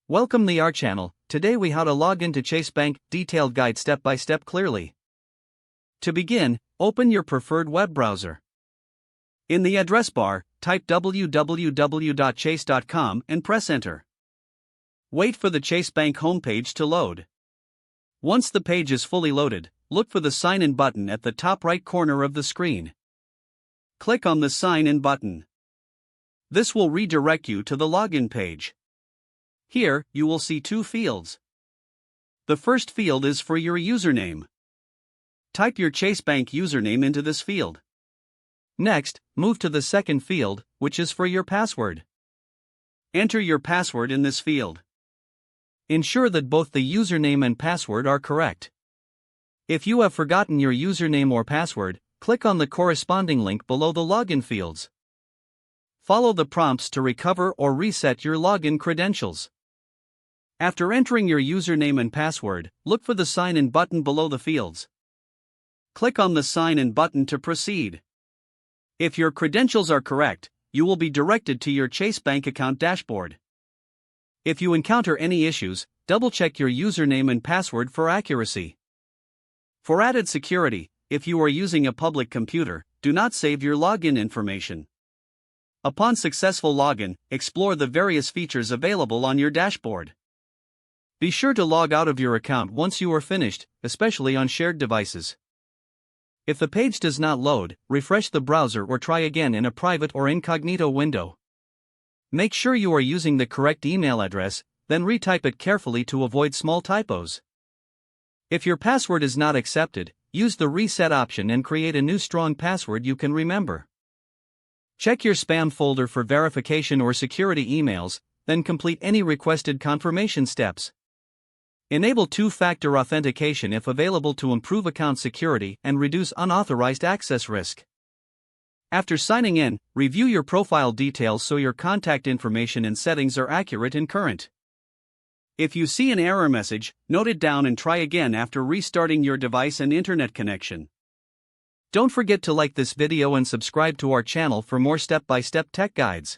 Welcome to our channel. Today we how to log into Chase Bank, detailed guide step by step clearly. To begin, open your preferred web browser. In the address bar, type www.chase.com and press enter. Wait for the Chase Bank homepage to load. Once the page is fully loaded, look for the sign in button at the top right corner of the screen. Click on the sign in button. This will redirect you to the login page. Here, you will see two fields. The first field is for your username. Type your Chase Bank username into this field. Next, move to the second field, which is for your password. Enter your password in this field. Ensure that both the username and password are correct. If you have forgotten your username or password, click on the corresponding link below the login fields. Follow the prompts to recover or reset your login credentials. After entering your username and password, look for the sign in button below the fields. Click on the sign in button to proceed. If your credentials are correct, you will be directed to your Chase Bank account dashboard. If you encounter any issues, double-check your username and password for accuracy. For added security, if you are using a public computer, do not save your login information. Upon successful login, explore the various features available on your dashboard. Be sure to log out of your account once you are finished, especially on shared devices. If the page does not load, refresh the browser or try again in a private or incognito window. Make sure you are using the correct email address, then retype it carefully to avoid small typos. If your password is not accepted, use the reset option and create a new strong password you can remember. Check your spam folder for verification or security emails, then complete any requested confirmation steps. Enable two-factor authentication if available to improve account security and reduce unauthorized access risk. After signing in, review your profile details so your contact information and settings are accurate and current. If you see an error message, note it down and try again after restarting your device and internet connection. Don't forget to like this video and subscribe to our channel for more step-by-step tech guides.